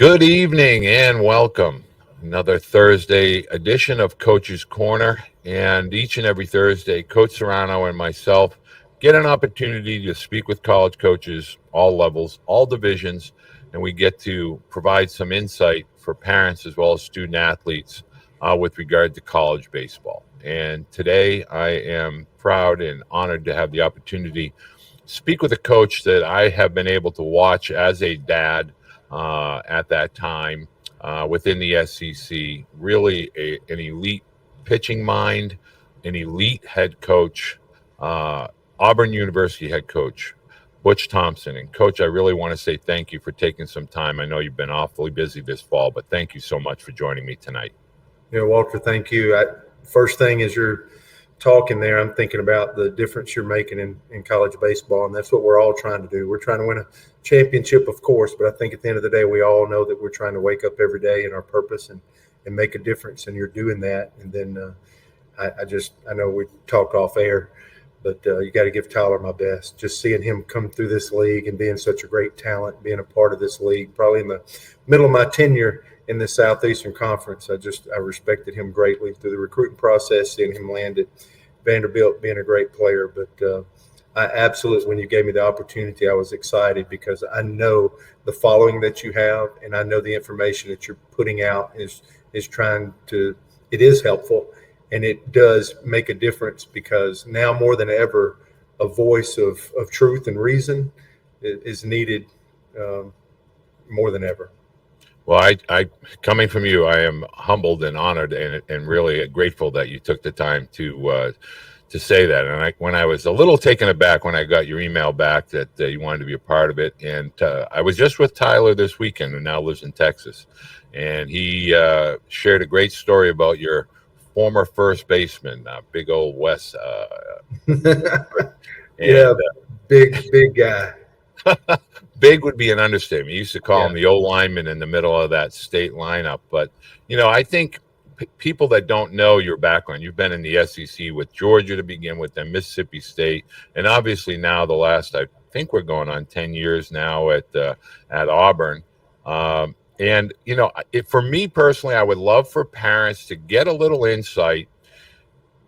Good evening and welcome. Another Thursday edition of Coach's Corner. And each and every Thursday, Coach Serrano and myself get an opportunity to speak with college coaches, all levels, all divisions, and we get to provide some insight for parents as well as student athletes with regard to college baseball. And today I am proud and honored to have the opportunity to speak with a coach that I have been able to watch as a dad at that time within the SEC. Really an elite pitching mind, an elite head coach, Auburn University head coach, Butch Thompson. And Coach, I really want to say thank you for taking some time. I know you've been awfully busy this fall, but thank you so much for joining me tonight. Walter, thank you. First thing as you're talking there, I'm thinking about the difference you're making in college baseball, and that's what we're all trying to do. We're trying to win a championship, of course, but I think at the end of the day, we all know that we're trying to wake up every day in our purpose and make a difference, and you're doing that. And then I know we talked off air, but you got to give Tyler my best. Just seeing him come through this league and being such a great talent, being a part of this league, probably in the middle of my tenure in the Southeastern Conference. I respected him greatly through the recruiting process, seeing him land at Vanderbilt, being a great player. But I absolutely, when you gave me the opportunity, I was excited because I know the following that you have, and I know the information that you're putting out is it is helpful, and it does make a difference because now more than ever, a voice of truth and reason is needed more than ever. Well, I coming from you, I am humbled and honored and really grateful that you took the time to say that. And when I was a little taken aback when I got your email back that you wanted to be a part of it, and I was just with Tyler this weekend, who now lives in Texas, and he shared a great story about your former first baseman, big old Wes. Big guy. Big would be an understatement. You used to call him the old lineman in the middle of that state lineup. But, I think people that don't know your background, you've been in the SEC with Georgia to begin with, then Mississippi State, and obviously now the last, I think we're going on 10 years now at Auburn. And, for me personally, I would love for parents to get a little insight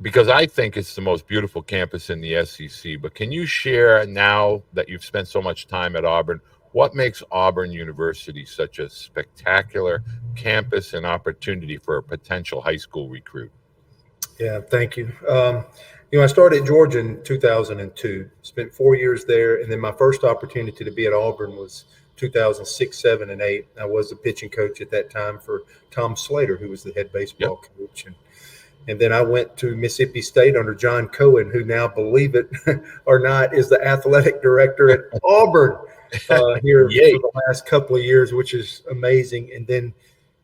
because I think it's the most beautiful campus in the SEC. But can you share, now that you've spent so much time at Auburn, what makes Auburn University such a spectacular campus and opportunity for a potential high school recruit? Yeah, thank you. I started at Georgia in 2002, spent 4 years there, and then my first opportunity to be at Auburn was 2006, 7, and 8. I was the pitching coach at that time for Tom Slater, who was the head baseball coach. And then I went to Mississippi State under John Cohen, who now, believe it or not, is the athletic director at Auburn here for the last couple of years, which is amazing. And then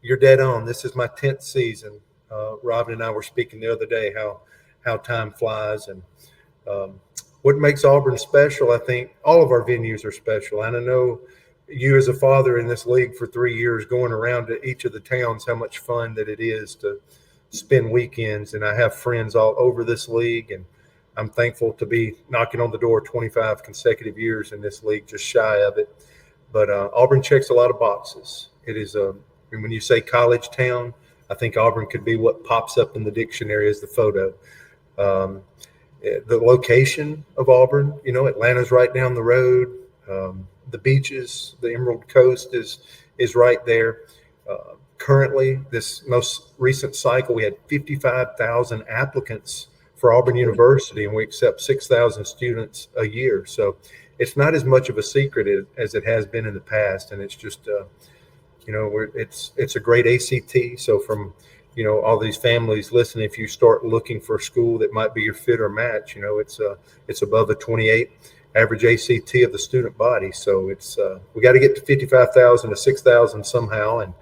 you're dead on. This is my 10th season. Robin and I were speaking the other day how time flies. And what makes Auburn special, I think all of our venues are special. And I know you as a father in this league for 3 years going around to each of the towns, how much fun that it is to spend weekends. And I have friends all over this league, and I'm thankful to be knocking on the door 25 consecutive years in this league, just shy of it. But Auburn checks a lot of boxes. It is when you say college town, I think Auburn could be what pops up in the dictionary as the photo. The location of Auburn, Atlanta's right down the road. The beaches, the Emerald Coast is right there. Currently, this most recent cycle, we had 55,000 applicants for Auburn University, and we accept 6,000 students a year. So it's not as much of a secret as it has been in the past. And it's just, it's a great ACT. So from, all these families listening, if you start looking for a school that might be your fit or match, it's above a 28 average ACT of the student body. So it's we got to get to 55,000 to 6,000 somehow. And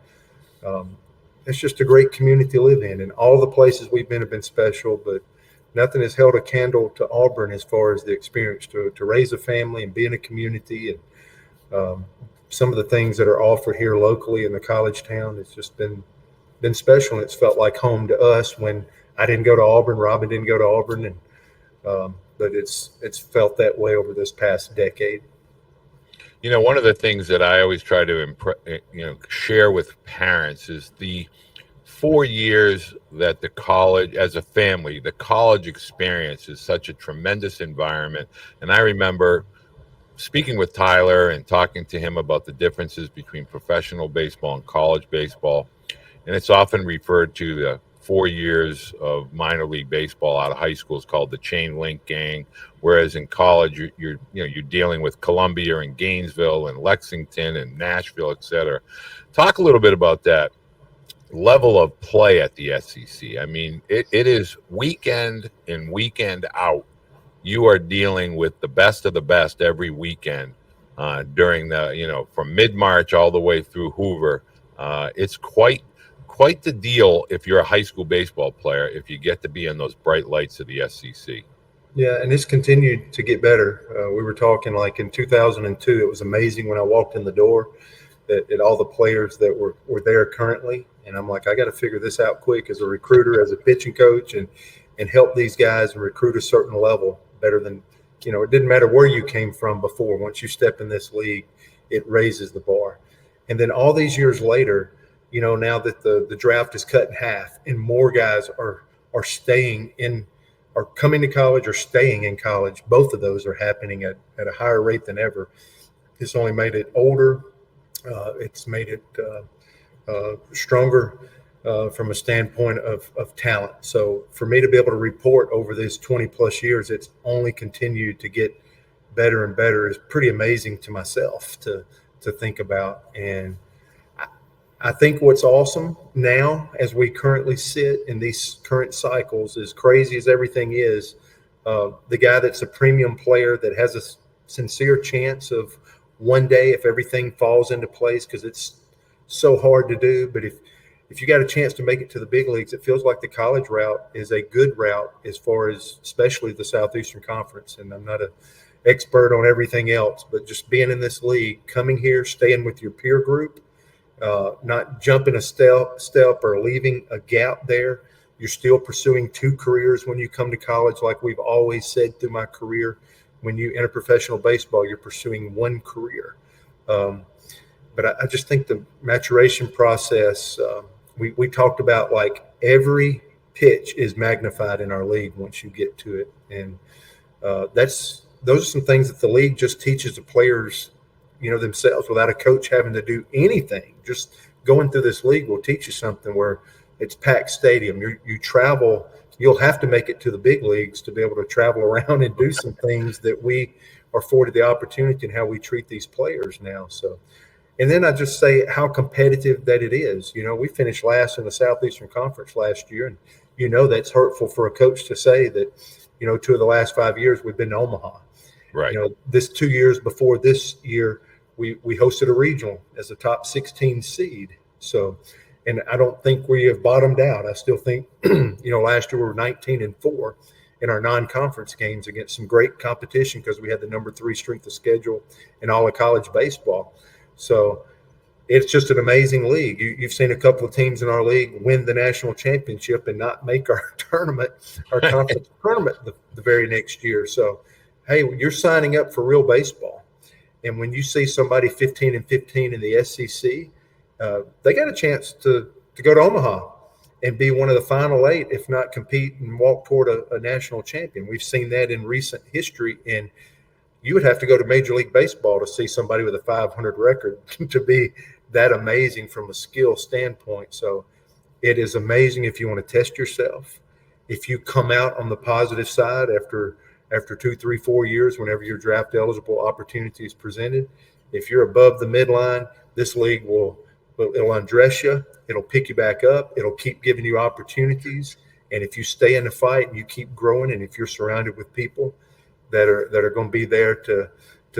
it's just a great community to live in, and all the places we've been have been special, but nothing has held a candle to Auburn as far as the experience to raise a family and be in a community. And some of the things that are offered here locally in the college town, it's just been special. And it's felt like home to us when I didn't go to Auburn, Robin didn't go to Auburn. And, but it's felt that way over this past decade. One of the things that I always try to share with parents is the 4 years that the college, as a family, the college experience is such a tremendous environment. And I remember speaking with Tyler and talking to him about the differences between professional baseball and college baseball. And it's often referred to the 4 years of minor league baseball out of high school is called the chain link gang, whereas in college you're dealing with Columbia and Gainesville and Lexington and Nashville, et cetera. Talk a little bit about that level of play at the SEC. I mean, it is weekend in, weekend out. You are dealing with the best of the best every weekend during from mid-March all the way through Hoover. It's quite the deal if you're a high school baseball player, if you get to be in those bright lights of the SEC. Yeah, and it's continued to get better. We were talking like in 2002, it was amazing when I walked in the door at all the players that were there currently. And I'm like, I got to figure this out quick as a recruiter, as a pitching coach, and help these guys and recruit a certain level better than, it didn't matter where you came from before. Once you step in this league, it raises the bar. And then all these years later, now that the draft is cut in half and more guys are coming to college or staying in college, both of those are happening at a higher rate than ever. It's only made it older. It's made it stronger from a standpoint of talent. So for me to be able to report over these 20 plus years, it's only continued to get better and better is pretty amazing to myself to think about. And I think what's awesome now, as we currently sit in these current cycles, as crazy as everything is, the guy that's a premium player that has a sincere chance of one day, if everything falls into place, because it's so hard to do, but if you got a chance to make it to the big leagues, it feels like the college route is a good route as far as especially the Southeastern Conference. And I'm not an expert on everything else, but just being in this league, coming here, staying with your peer group, not jumping a step or leaving a gap there. You're still pursuing two careers when you come to college, like we've always said through my career. When you enter professional baseball, you're pursuing one career. But I just think the maturation process, we talked about, like, every pitch is magnified in our league once you get to it. And those are some things that the league just teaches the players, themselves, without a coach having to do anything. Just going through this league will teach you something where it's packed stadium. You travel, you'll have to make it to the big leagues to be able to travel around and do some things that we are afforded the opportunity and how we treat these players now. So, and then I just say how competitive that it is. We finished last in the Southeastern Conference last year, and that's hurtful for a coach to say that, 2 of the last 5 years we've been to Omaha. Right. This 2 years before this year, we hosted a regional as a top 16 seed. So, and I don't think we have bottomed out. I still think, last year we were 19-4 in our non-conference games against some great competition because we had the number 3 strength of schedule in all of college baseball. So it's just an amazing league. You've seen a couple of teams in our league win the national championship and not make our tournament, our conference tournament the very next year. So, hey, you're signing up for real baseball. And when you see somebody 15-15 in the SEC, they got a chance to go to Omaha and be one of the final 8, if not compete and walk toward a national champion. We've seen that in recent history, and you would have to go to Major League Baseball to see somebody with a 500 record to be that amazing from a skill standpoint. So it is amazing if you want to test yourself. If you come out on the positive side after 2, 3, 4 years, whenever your draft eligible opportunity is presented, if you're above the midline, this league it'll undress you. It'll pick you back up. It'll keep giving you opportunities. And if you stay in the fight and you keep growing, and if you're surrounded with people that are going to be there to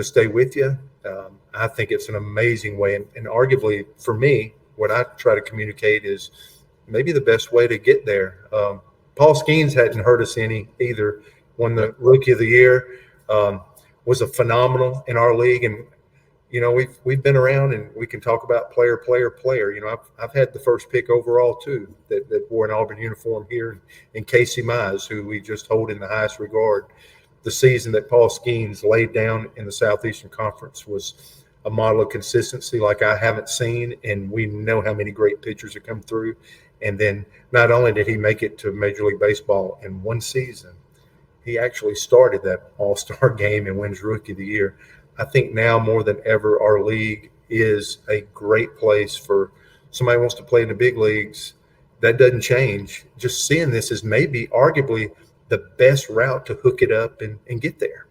stay with you, I think it's an amazing way. And arguably for me, what I try to communicate is maybe the best way to get there. Paul Skeens hadn't hurt us any either. Won the Rookie of the Year, was a phenomenal in our league. And, we've been around, and we can talk about player. I've had the first pick overall too that wore an Auburn uniform here, and Casey Mize, who we just hold in the highest regard. The season that Paul Skeens laid down in the Southeastern Conference was a model of consistency like I haven't seen. And we know how many great pitchers have come through. And then not only did he make it to Major League Baseball in one season, he actually started that all-star game and wins Rookie of the Year. I think now more than ever, our league is a great place for somebody who wants to play in the big leagues. That doesn't change. Just seeing this is maybe arguably the best route to hook it up and get there.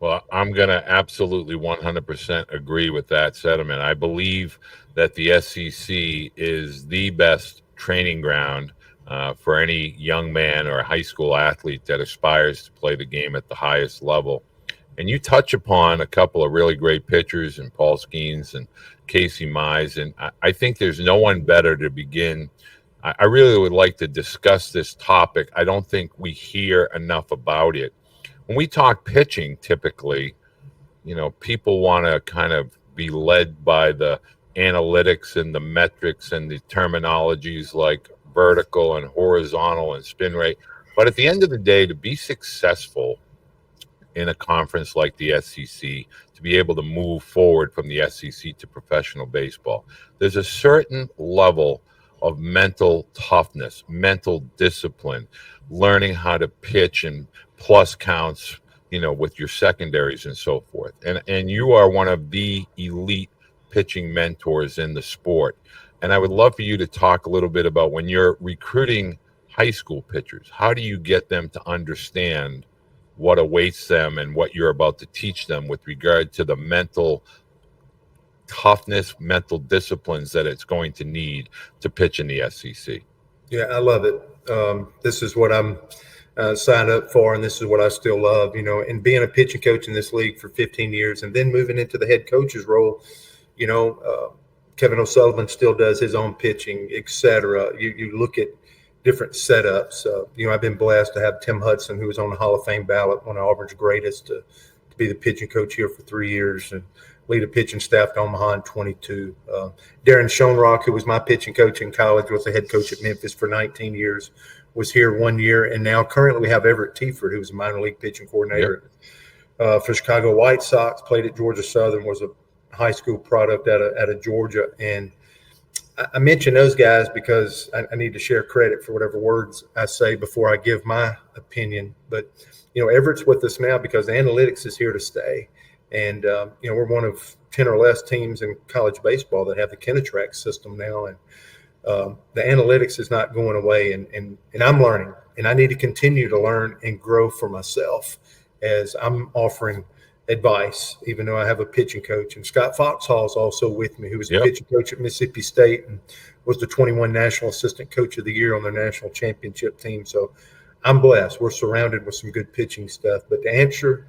Well, I'm going to absolutely 100% agree with that sentiment. I believe that the SEC is the best training ground for any young man or high school athlete that aspires to play the game at the highest level. And you touch upon a couple of really great pitchers in Paul Skeens and Casey Mize. And I think there's no one better to begin. I really would like to discuss this topic. I don't think we hear enough about it. When we talk pitching, typically, people want to kind of be led by the analytics and the metrics and the terminologies like vertical and horizontal and spin rate. But at the end of the day, to be successful in a conference like the SEC, to be able to move forward from the SEC to professional baseball, there's a certain level of mental toughness, mental discipline, learning how to pitch and plus counts, with your secondaries and so forth. And you are one of the elite pitching mentors in the sport. And I would love for you to talk a little bit about when you're recruiting high school pitchers, how do you get them to understand what awaits them and what you're about to teach them with regard to the mental toughness, mental disciplines that it's going to need to pitch in the SEC? Yeah, I love it. This is what I'm signed up for, and this is what I still love, and being a pitching coach in this league for 15 years and then moving into the head coach's role, Kevin O'Sullivan still does his own pitching, et cetera. You look at different setups. I've been blessed to have Tim Hudson, who was on the Hall of Fame ballot, one of Auburn's greatest, to be the pitching coach here for 3 years and lead a pitching staff to Omaha in 22. Darren Schoenrock, who was my pitching coach in college, was the head coach at Memphis for 19 years, was here 1 year. And now currently we have Everett Tiefert, who was a minor league pitching coordinator for Chicago White Sox, played at Georgia Southern, was a high school product out of Georgia. And I mention those guys because I need to share credit for whatever words I say before I give my opinion. But, Everett's with us now because analytics is here to stay. And, we're one of 10 or less teams in college baseball that have the Kinatrack system now. And the analytics is not going away. And I'm learning. And I need to continue to learn and grow for myself as I'm offering advice, even though I have a pitching coach. And Scott Foxhall is also with me, who was a pitching coach at Mississippi State and was the 21 National Assistant Coach of the Year on their national championship team. So I'm blessed. We're surrounded with some good pitching stuff. But to answer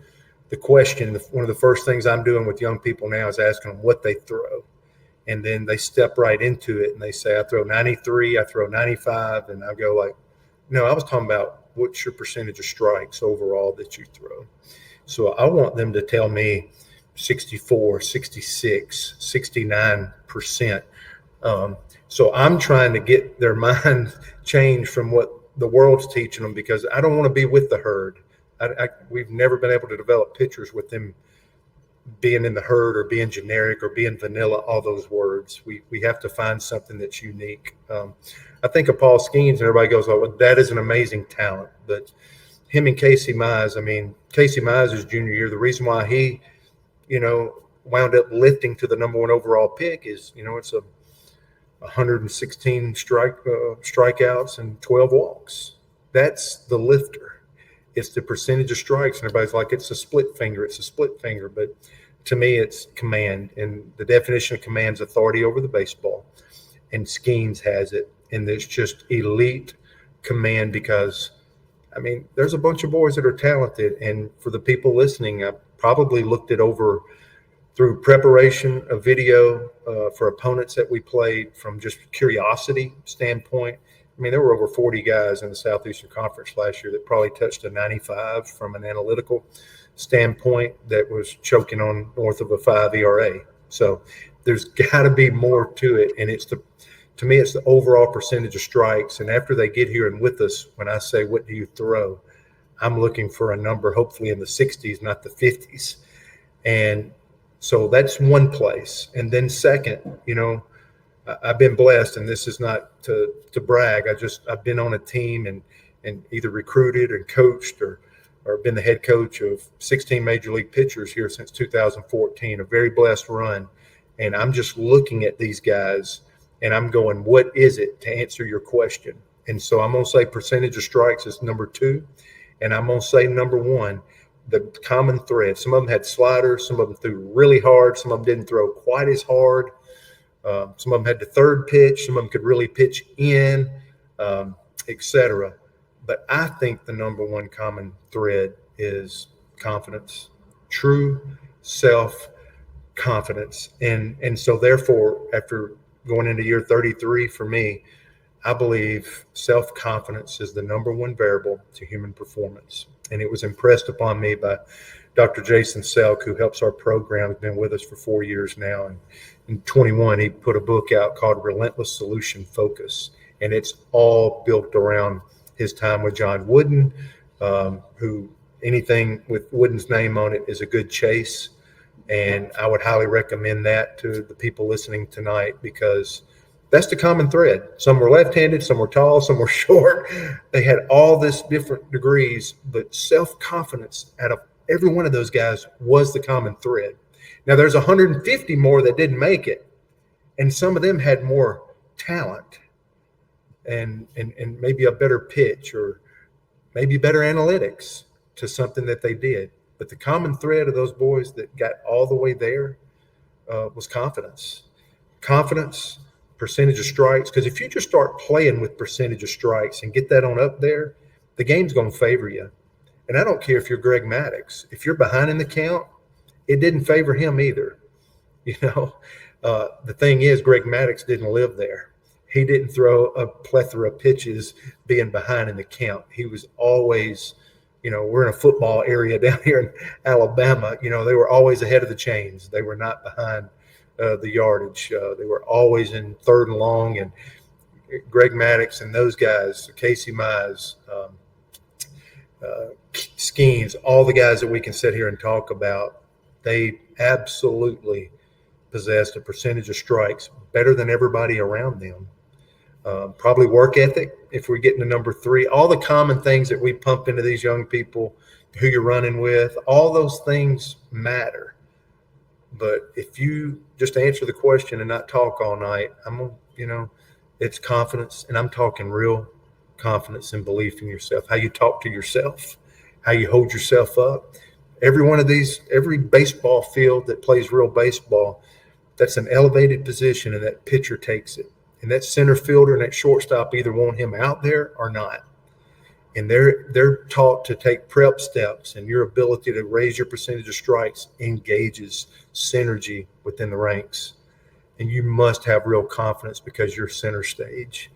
the question, one of the first things I'm doing with young people now is asking them what they throw. And then they step right into it and they say, I throw 93, I throw 95. And I go like, no, I was talking about what's your percentage of strikes overall that you throw. So I want them to tell me 64, 66, 69%. So I'm trying to get their mind changed from what the world's teaching them, because I don't want to be with the herd. We've never been able to develop pitchers with them being in the herd or being generic or being vanilla, all those words. We have to find something that's unique. I think of Paul Skeens and everybody goes, oh, well, that is an amazing talent. But him and Casey Mize, Casey Mize's junior year, the reason why he, wound up lifting to the number one overall pick is, it's 116 strikeouts and 12 walks. That's the lifter. It's the percentage of strikes. And everybody's like, it's a split finger. But to me, it's command. And the definition of command is authority over the baseball. And Skeens has it. And there's just elite command because, there's a bunch of boys that are talented. And for the people listening, I probably looked it over through preparation of video for opponents that we played from just curiosity standpoint. There were over 40 guys in the Southeastern Conference last year that probably touched a 95 from an analytical standpoint that was choking on north of a 5 ERA. So there's got to be more to it. And to me, it's the overall percentage of strikes. And after they get here and with us, when I say, what do you throw? I'm looking for a number, hopefully in the 60s, not the 50s. And So that's one place. And then second, I've been blessed, and this is not to brag. I've been on a team and either recruited and coached or been the head coach of 16 major league pitchers here since 2014, a very blessed run. And I'm just looking at these guys and I'm going, what is it, to answer your question? And so I'm going to say percentage of strikes is number 2. And I'm going to say number 1, the common thread. Some of them had sliders, some of them threw really hard, some of them didn't throw quite as hard. Some of them had the third pitch, some of them could really pitch in, etc. But I think the number 1 common thread is confidence, true self-confidence. And so therefore, after going into year 33 for me, I believe self-confidence is the number 1 variable to human performance. And it was impressed upon me by Dr. Jason Selk, who helps our program, has been with us for 4 years now. And in 21, he put a book out called Relentless Solution Focus. And it's all built around his time with John Wooden, who anything with Wooden's name on it is a good chase. And I would highly recommend that to the people listening tonight, because that's the common thread. Some were left-handed, some were tall, some were short. They had all this different degrees, but self-confidence out of every one of those guys was the common thread. Now there's 150 more that didn't make it, and some of them had more talent and maybe a better pitch or maybe better analytics to something that they did. But the common thread of those boys that got all the way there was confidence. Confidence, percentage of strikes. Because if you just start playing with percentage of strikes and get that on up there, the game's going to favor you. And I don't care if you're Greg Maddux. If you're behind in the count, it didn't favor him either. The thing is, Greg Maddux didn't live there. He didn't throw a plethora of pitches being behind in the count. He was always, we're in a football area down here in Alabama. They were always ahead of the chains. They were not behind the yardage. They were always in third and long. And Greg Maddux and those guys, Casey Mize, Skeens, all the guys that we can sit here and talk about, they absolutely possessed a percentage of strikes better than everybody around them. Probably work ethic, if we're getting to number 3. All the common things that we pump into these young people, who you're running with, all those things matter. But if you just answer the question and not talk all night, it's confidence. And I'm talking real confidence and belief in yourself, how you talk to yourself, how you hold yourself up. Every baseball field that plays real baseball, that's an elevated position, and that pitcher takes it. And that center fielder and that shortstop either want him out there or not. And they're taught to take prep steps, and your ability to raise your percentage of strikes engages synergy within the ranks. And you must have real confidence because you're center stage.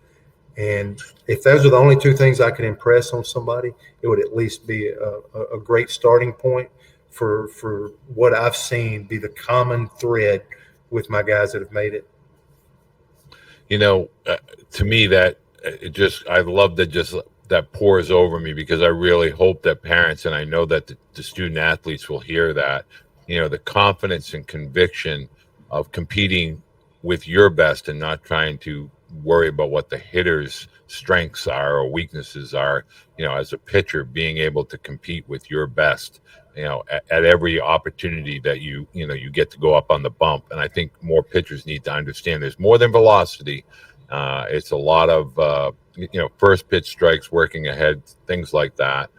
And if those are the only 2 things I can impress on somebody, it would at least be a great starting point for what I've seen be the common thread with my guys that have made it. To me, I love that pours over me, because I really hope that parents, and I know that the student athletes will hear that, the confidence and conviction of competing with your best and not trying to worry about what the hitter's strengths are or weaknesses are. As a pitcher, being able to compete with your best, at every opportunity that you get to go up on the bump. And I think more pitchers need to understand there's more than velocity. It's a lot of, first pitch strikes, working ahead, things like that.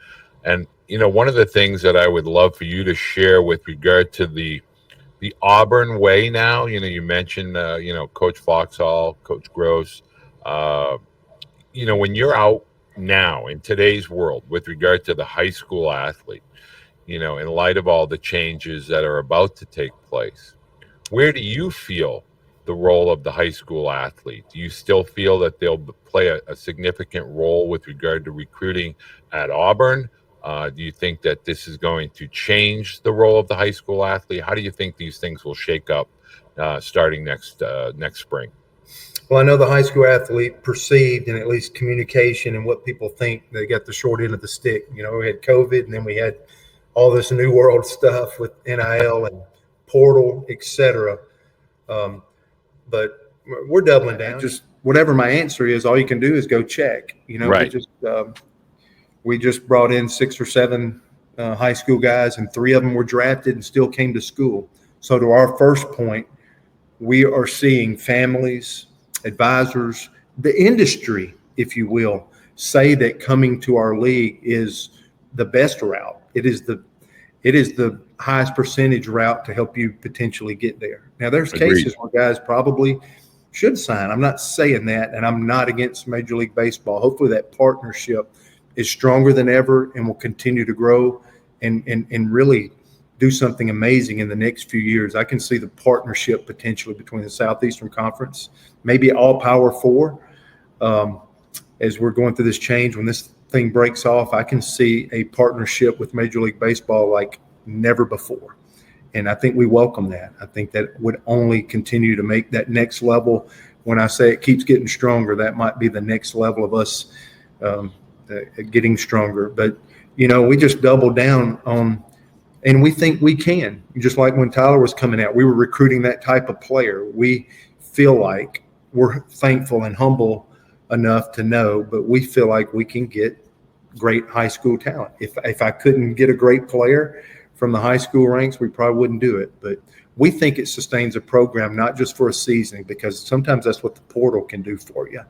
And, one of the things that I would love for you to share with regard to the Auburn way now, you mentioned, Coach Foxhall, Coach Gross, when you're out now in today's world with regard to the high school athlete, in light of all the changes that are about to take place, where do you feel the role of the high school athlete? Do you still feel that they'll play a significant role with regard to recruiting at Auburn? Do you think that this is going to change the role of the high school athlete? How do you think these things will shake up starting next spring? Well, I know the high school athlete perceived, and at least communication and what people think, they got the short end of the stick. We had COVID, and then we had all this new world stuff with NIL and portal, etc. But we're doubling down. Just whatever my answer is, all you can do is go check. Right. We just brought in 6 or 7 high school guys, and 3 of them were drafted and still came to school. So to our first point, we are seeing families, advisors, the industry, if you will, say that coming to our league is the best route. It is the highest percentage route to help you potentially get there. Now, there's cases where guys probably should sign. I'm not saying that, and I'm not against Major League Baseball. Hopefully that partnership is stronger than ever and will continue to grow and really do something amazing in the next few years. I can see the partnership potentially between the Southeastern Conference, maybe all Power 4. As we're going through this change, when this thing breaks off, I can see a partnership with Major League Baseball like never before. And I think we welcome that. I think that would only continue to make that next level. When I say it keeps getting stronger, that might be the next level of us getting stronger. But, we just doubled down on, and we think we can. Just like when Tyler was coming out, we were recruiting that type of player. We feel like we're thankful and humble enough to know, but we feel like we can get great high school talent. If I couldn't get a great player from the high school ranks, we probably wouldn't do it. But we think it sustains a program, not just for a season, because sometimes that's what the portal can do for you.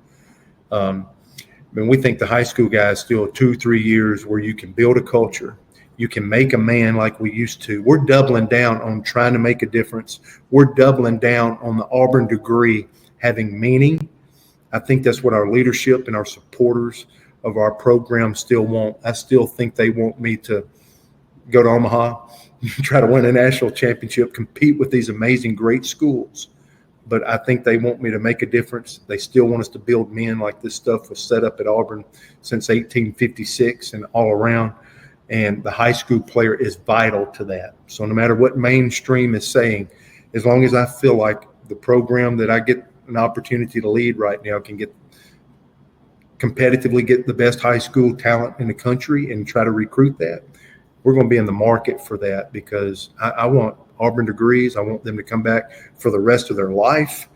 We think the high school guys still 2-3 years where you can build a culture. You can make a man like we used to. We're doubling down on trying to make a difference. We're doubling down on the Auburn degree having meaning. I think that's what our leadership and our supporters of our program still want. I still think they want me to go to Omaha, try to win a national championship, compete with these amazing, great schools. But I think they want me to make a difference. They still want us to build men like this stuff was set up at Auburn since 1856 and all around. And the high school player is vital to that. So no matter what mainstream is saying, as long as I feel like the program that I get an opportunity to lead right now can competitively get the best high school talent in the country and try to recruit that, we're going to be in the market for that, because I want Auburn degrees. I want them to come back for the rest of their life.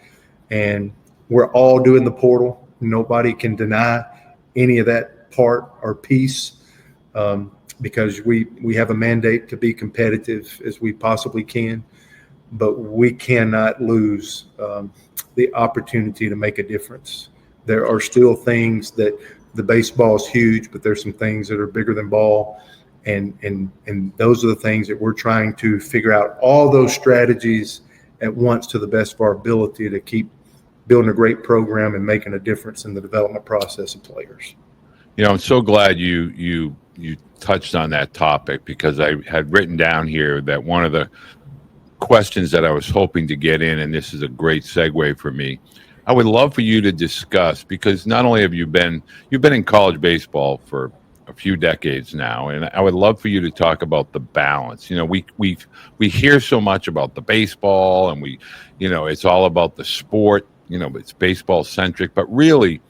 And we're all doing the portal. Nobody can deny any of that part or piece, because we have a mandate to be competitive as we possibly can. But we cannot lose the opportunity to make a difference. There are still things that the baseball is huge, but there's some things that are bigger than ball. And those are the things that we're trying to figure out, all those strategies at once to the best of our ability to keep building a great program and making a difference in the development process of players. I'm so glad you touched on that topic, because I had written down here that one of the questions that I was hoping to get in, and this is a great segue for me, I would love for you to discuss, because not only have you've been in college baseball for a few decades now, and I would love for you to talk about the balance. We hear so much about the baseball, and it's all about the sport, it's baseball centric, but really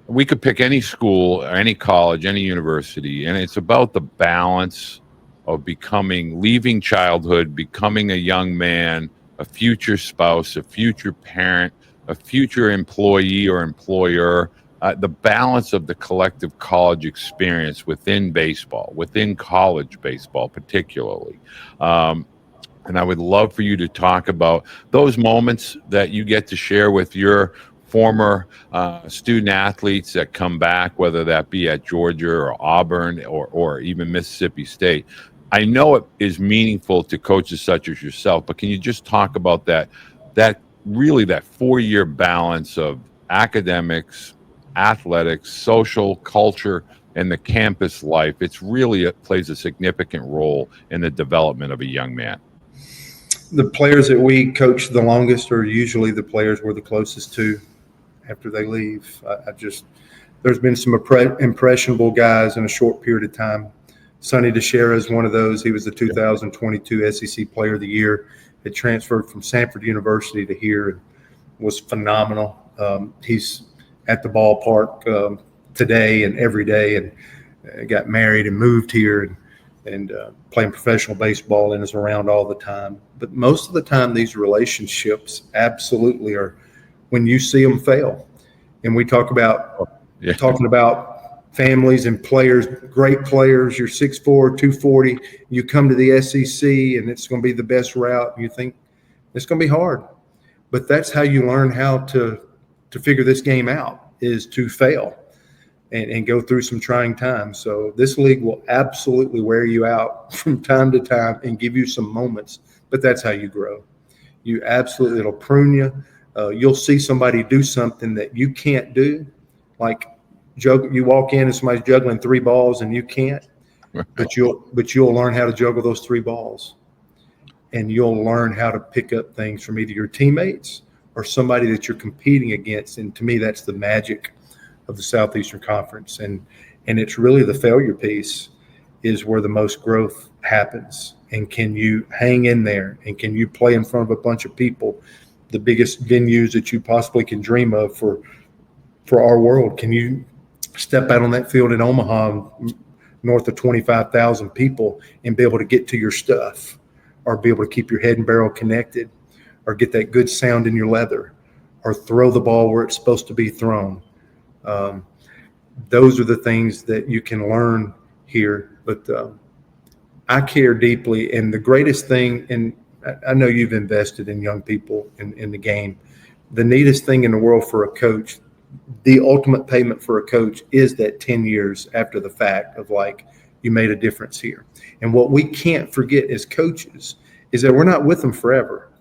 we could pick any school, any college, any university, and it's about the balance of leaving childhood, becoming a young man, a future spouse, a future parent, a future employee or employer, the balance of the collective college experience within baseball, within college baseball particularly. And I would love for you to talk about those moments that you get to share with your former student athletes that come back, whether that be at Georgia or Auburn or even Mississippi State. I know it is meaningful to coaches such as yourself, but can you just talk about that 4-year balance of academics, athletics, social, culture, and the campus life? It plays a significant role in the development of a young man. The players that we coach the longest are usually the players we're the closest to after they leave. There's been some impressionable guys in a short period of time. Sonny DeShera is one of those. He was the 2022 SEC Player of the Year. Had transferred from Samford University to here and was phenomenal. He's at the ballpark today and every day, and got married and moved here. and playing professional baseball and is around all the time. But most of the time, these relationships absolutely are when you see them fail. And we talk about talking about families and players, great players. You're 6'4", 240. You come to the SEC, and it's going to be the best route. And you think it's going to be hard, but that's how you learn how to figure this game out, is to fail and go through some trying times. So this league will absolutely wear you out from time to time and give you some moments, but that's how you grow. You absolutely, it'll prune you. You'll see somebody do something that you can't do, like you walk in and somebody's juggling 3 balls and you can't, but you'll learn how to juggle those 3 balls, and you'll learn how to pick up things from either your teammates or somebody that you're competing against. And to me, that's the magic of the Southeastern Conference. And it's really the failure piece is where the most growth happens. And can you hang in there, and can you play in front of a bunch of people, the biggest venues that you possibly can dream of for our world? Can you step out on that field in Omaha, north of 25,000 people, and be able to get to your stuff, or be able to keep your head and barrel connected, or get that good sound in your leather, or throw the ball where it's supposed to be thrown? Those are the things that you can learn here. But I care deeply, and the greatest thing, and I know you've invested in young people in the game, the neatest thing in the world for a coach, the ultimate payment for a coach, is that 10 years after the fact of, like, you made a difference here. And what we can't forget as coaches is that we're not with them forever.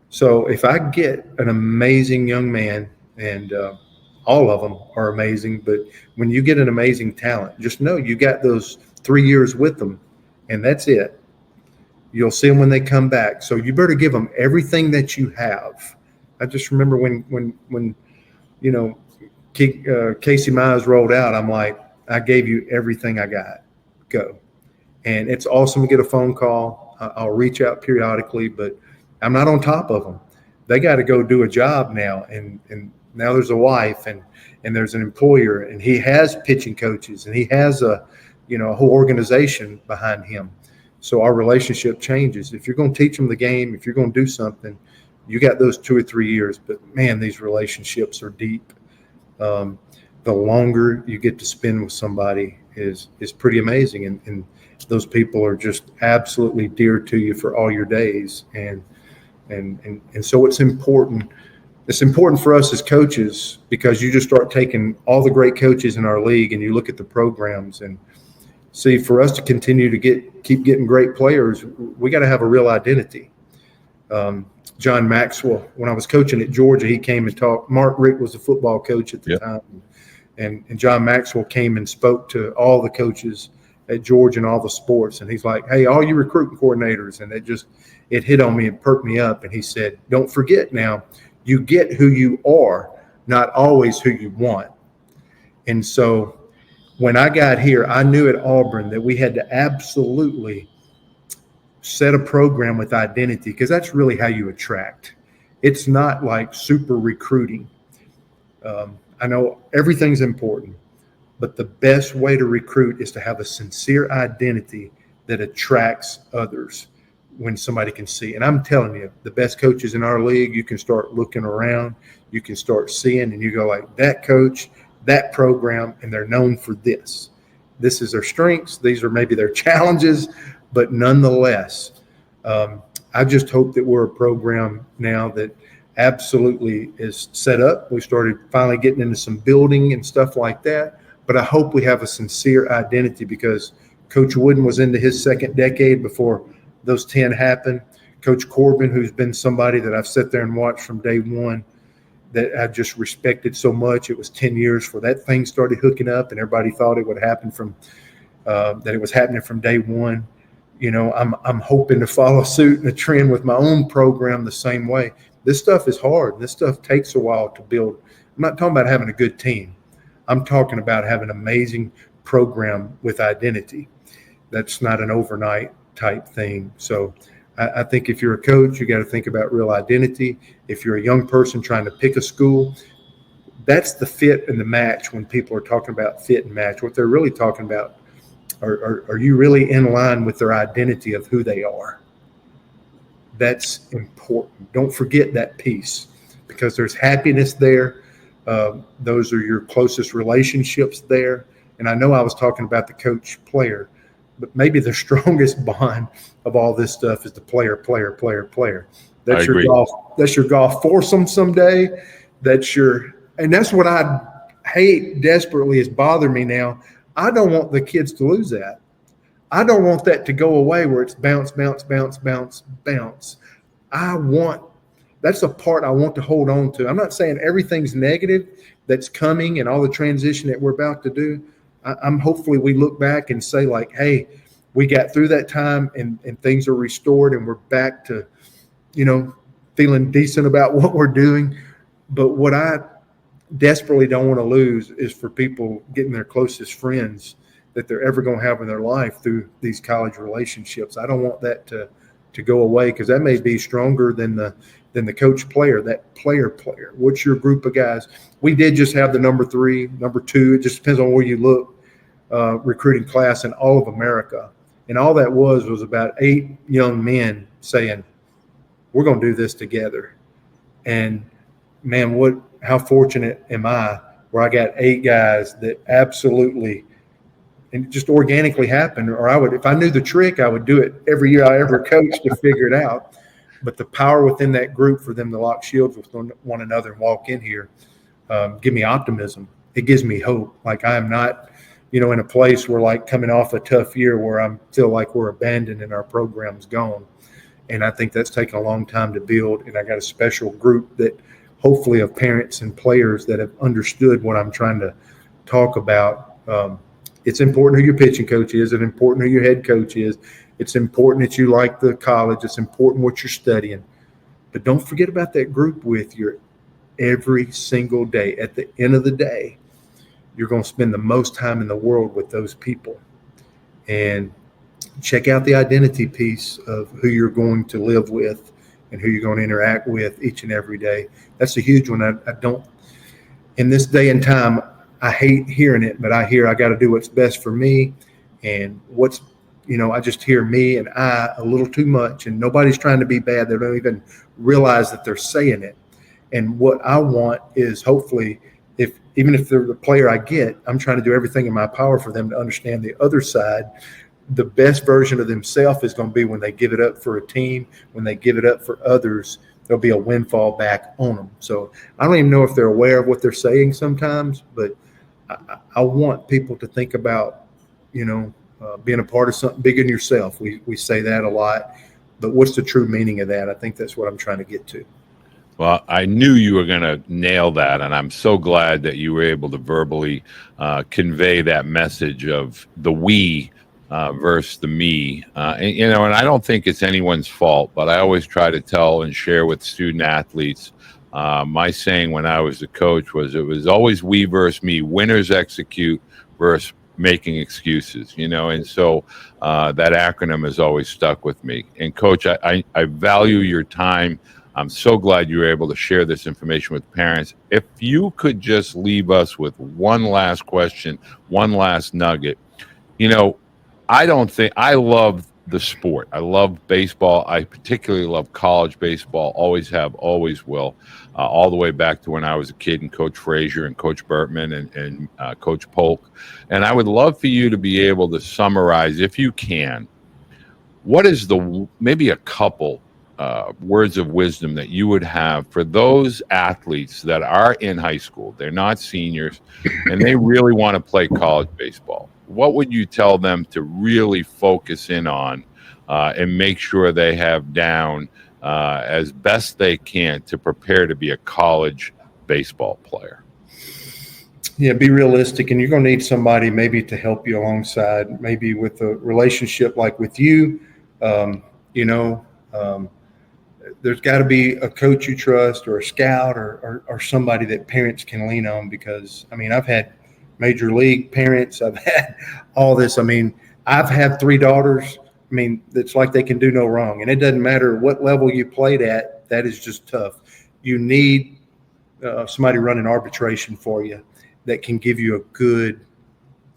So if I get an amazing young man, and all of them are amazing, but when you get an amazing talent, just know you got those 3 years with them, and that's it. You'll see them when they come back. So you better give them everything that you have. I just remember when you know, Casey Mize rolled out, I'm like, I gave you everything I got. Go. And it's awesome to get a phone call. I'll reach out periodically, but I'm not on top of them. They got to go do a job now. And now there's a wife, and there's an employer, and he has pitching coaches, and he has a whole organization behind him. So our relationship changes. If you're going to teach them the game, if you're going to do something, you got those 2 or 3 years. But man, these relationships are deep. The longer you get to spend with somebody is pretty amazing. And those people are just absolutely dear to you for all your days. And so it's important. It's important for us as coaches, because you just start taking all the great coaches in our league and you look at the programs and see, for us to continue to keep getting great players, we got to have a real identity. John Maxwell, when I was coaching at Georgia, he came and talked. Mark Richt was the football coach at the time. And John Maxwell came and spoke to all the coaches at Georgia and all the sports. And he's like, hey, all you recruiting coordinators. And it hit on me and perked me up. And he said, don't forget now, you get who you are, not always who you want. And so when I got here, I knew at Auburn that we had to absolutely set a program with identity, because that's really how you attract. It's not like super recruiting. I know everything's important, but the best way to recruit is to have a sincere identity that attracts others when somebody can see. And I'm telling you, the best coaches in our league, you can start looking around, you can start seeing, and you go like, that coach, that program, and they're known for this. This is their strengths. These are maybe their challenges, but nonetheless, I just hope that we're a program now that absolutely is set up. We started finally getting into some building and stuff like that, but I hope we have a sincere identity, because Coach Wooden was into his second decade before those 10 happened. Coach Corbin, who's been somebody that I've sat there and watched from day one, that I just respected so much. It was 10 years for that thing started hooking up, and everybody thought it would happen that it was happening from day one. I'm hoping to follow suit and a trend with my own program the same way. This stuff is hard. This stuff takes a while to build. I'm not talking about having a good team. I'm talking about having an amazing program with identity. That's not an overnight type thing. So I think if you're a coach, you got to think about real identity. If you're a young person trying to pick a school, that's the fit and the match. When people are talking about fit and match, what they're really talking about Are you really in line with their identity of who they are? That's important. Don't forget that piece, because there's happiness there. Those are your closest relationships there. And I know I was talking about the coach player, but maybe the strongest bond of all this stuff is the player. I agree. That's your golf foursome someday. And that's what I hate desperately, is bother me now. I don't want the kids to lose that. I don't want that to go away where it's bounce. That's a part I want to hold on to. I'm not saying everything's negative that's coming and all the transition that we're about to do. I'm hopefully we look back and say, like, hey, we got through that time and things are restored and we're back to, feeling decent about what we're doing. But what I desperately don't want to lose is for people getting their closest friends that they're ever going to have in their life through these college relationships. I don't want that to go away, because that may be stronger than the coach player, that player. What's your group of guys? We did just have the number 3, number 2. It just depends on where you look, recruiting class in all of America. And all that was about 8 young men saying, we're going to do this together. And man, how fortunate am I where I got 8 guys that absolutely, and it just organically happened. Or if I knew the trick, I would do it every year I ever coached to figure it out. But the power within that group for them to lock shields with one another and walk in here, give me optimism. It gives me hope. Like, I am not, in a place where, like, coming off a tough year where I feel like we're abandoned and our program's gone. And I think that's taken a long time to build. And I got a special group that hopefully of parents and players that have understood what I'm trying to talk about. It's important who your pitching coach is. It's important who your head coach is. It's important that you like the college. It's important what you're studying. But don't forget about that group with you every single day. At the end of the day, you're going to spend the most time in the world with those people. And check out the identity piece of who you're going to live with and who you're going to interact with each and every day. That's a huge one. I don't, in this day and time, I hate hearing it, but I got to do what's best for me. And I just hear me and I a little too much, and nobody's trying to be bad. They don't even realize that they're saying it. And what I want is, hopefully, even if they're the player I get, I'm trying to do everything in my power for them to understand the other side. The best version of themselves is going to be when they give it up for a team, when they give it up for others. There'll be a windfall back on them. So I don't even know if they're aware of what they're saying sometimes, but I want people to think about, being a part of something bigger than yourself. We say that a lot, but what's the true meaning of that? I think that's what I'm trying to get to. Well, I knew you were going to nail that, and I'm so glad that you were able to verbally convey that message of the we versus the me. And I don't think it's anyone's fault, but I always try to tell and share with student athletes. My saying when I was a coach was, it was always we versus me. Winners execute versus making excuses, and so that acronym has always stuck with me. And Coach, I value your time. I'm so glad you were able to share this information with parents. If you could just leave us with one last question, one last nugget. I love the sport. I love baseball. I particularly love college baseball. Always have, always will. All the way back to when I was a kid, and Coach Frazier and Coach Bertman and Coach Polk. And I would love for you to be able to summarize, if you can, what is maybe a couple words of wisdom that you would have for those athletes that are in high school, they're not seniors, and they really want to play college baseball? What would you tell them to really focus in on and make sure they have down as best they can to prepare to be a college baseball player? Yeah, be realistic, and you're going to need somebody maybe to help you alongside, maybe with a relationship like with you. There's got to be a coach you trust, or a scout, or somebody that parents can lean on, because, I've had major league parents. I've had all this. I've had 3 daughters. It's like they can do no wrong. And it doesn't matter what level you played at. That is just tough. You need somebody running arbitration for you that can give you a good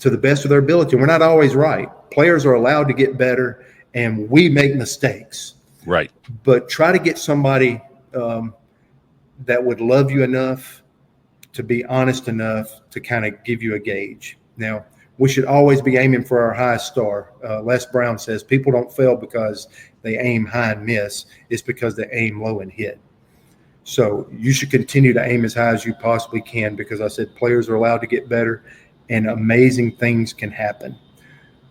to the best of their ability. We're not always right. Players are allowed to get better, and we make mistakes. Right. But try to get somebody that would love you enough to be honest enough to kind of give you a gauge. Now, we should always be aiming for our highest star. Les Brown says people don't fail because they aim high and miss. It's because they aim low and hit. So you should continue to aim as high as you possibly can, because I said players are allowed to get better and amazing things can happen.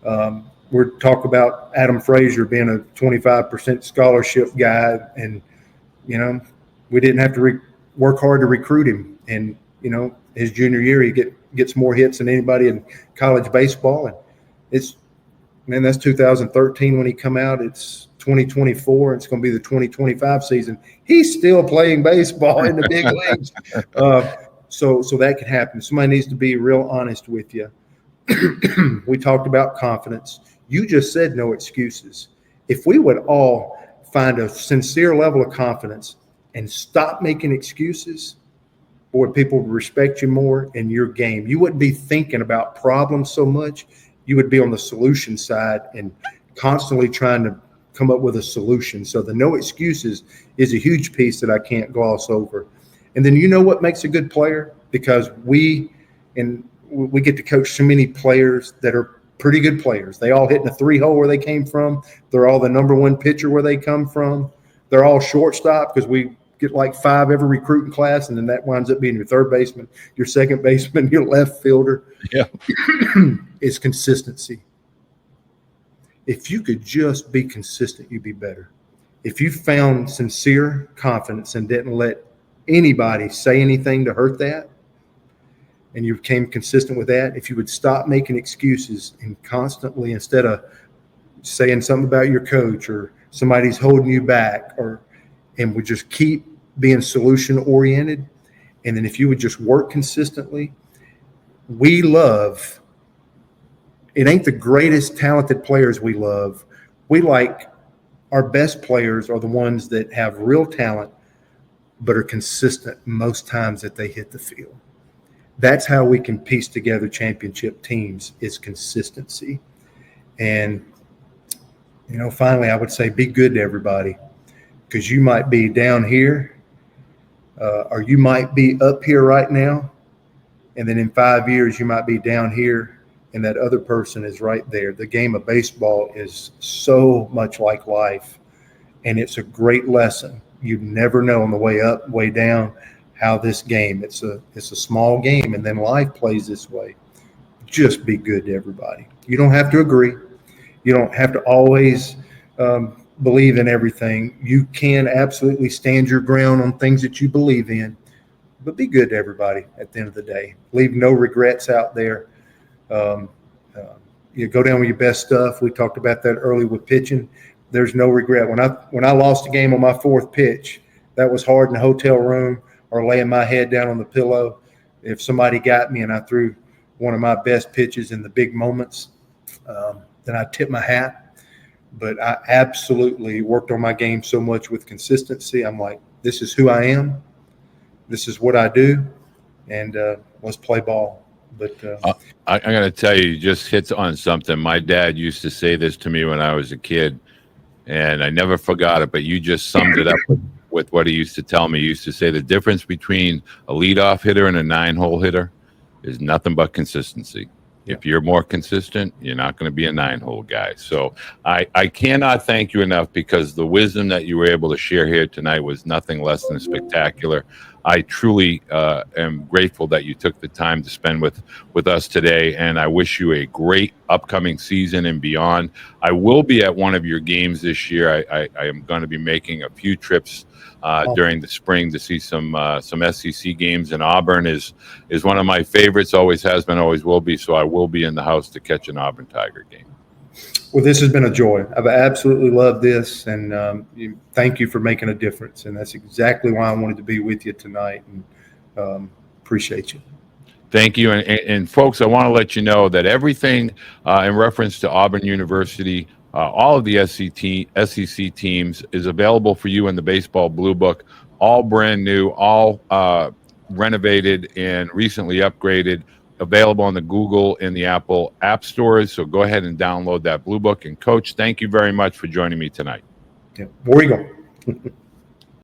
We're talking about Adam Frazier being a 25% scholarship guy, and, you know, we didn't have to work hard to recruit him. And, you know, his junior year, he gets more hits than anybody in college baseball. And that's 2013 when he come out. It's 2024. It's going to be the 2025 season. He's still playing baseball in the big leagues. So that can happen. Somebody needs to be real honest with you. We talked about confidence. You just said no excuses. If we would all find a sincere level of confidence and stop making excuses, boy, people would respect you more in your game. You wouldn't be thinking about problems so much. You would be on the solution side and constantly trying to come up with a solution. So the no excuses is a huge piece that I can't gloss over. And then, you know what makes a good player? Because we get to coach so many players that are pretty good players. They all hit in a 3-hole where they came from. They're all the number one pitcher where they come from. They're all shortstop, because we get like 5 every recruiting class, and then that winds up being your third baseman, your second baseman, your left fielder. Yeah. It's consistency. If you could just be consistent, you'd be better. If you found sincere confidence and didn't let anybody say anything to hurt that, and you became consistent with that, if you would stop making excuses and constantly, instead of saying something about your coach or somebody's holding you back, and would just keep being solution oriented, and then if you would just work consistently, it ain't the greatest talented players we love. We like our best players are the ones that have real talent but are consistent most times that they hit the field. That's how we can piece together championship teams, is consistency. And, you know, finally, I would say be good to everybody, because you might be down here or you might be up here right now, and then in 5 years you might be down here and that other person is right there. The game of baseball is so much like life, and it's a great lesson. You never know on the way up, way down, how this game, it's a small game, and then life plays this way. Just be good to everybody. You don't have to agree. You don't have to always believe in everything. You can absolutely stand your ground on things that you believe in, but be good to everybody at the end of the day. Leave no regrets out there. You go down with your best stuff. We talked about that early with pitching. There's no regret. When I lost a game on my 4th pitch, that was hard in the hotel room or laying my head down on the pillow. If somebody got me and I threw one of my best pitches in the big moments, then I tip my hat. But I absolutely worked on my game so much with consistency. I'm like, this is who I am. This is what I do. And let's play ball. But I'm going to tell you just hits on something. My dad used to say this to me when I was a kid, and I never forgot it, but you just summed it up with what he used to tell me. He used to say the difference between a leadoff hitter and a 9-hole hitter is nothing but consistency. Yeah. If you're more consistent, you're not going to be a 9-hole guy. So I cannot thank you enough, because the wisdom that you were able to share here tonight was nothing less than spectacular. I truly am grateful that you took the time to spend with us today, and I wish you a great upcoming season and beyond. I will be at one of your games this year. I am going to be making a few trips during the spring to see some SEC games, and Auburn is one of my favorites, always has been, always will be, so I will be in the house to catch an Auburn Tiger game. Well, this has been a joy. I've absolutely loved this, and thank you for making a difference. And that's exactly why I wanted to be with you tonight, and appreciate you. Thank you. And folks, I want to let you know that everything in reference to Auburn University, all of the SEC teams is available for you in the Baseball Blue Book, all brand new, all renovated and recently upgraded. available on the Google and the Apple app stores. So go ahead and download that Blue Book. And Coach, thank you very much for joining me tonight. Yeah. Where are you going?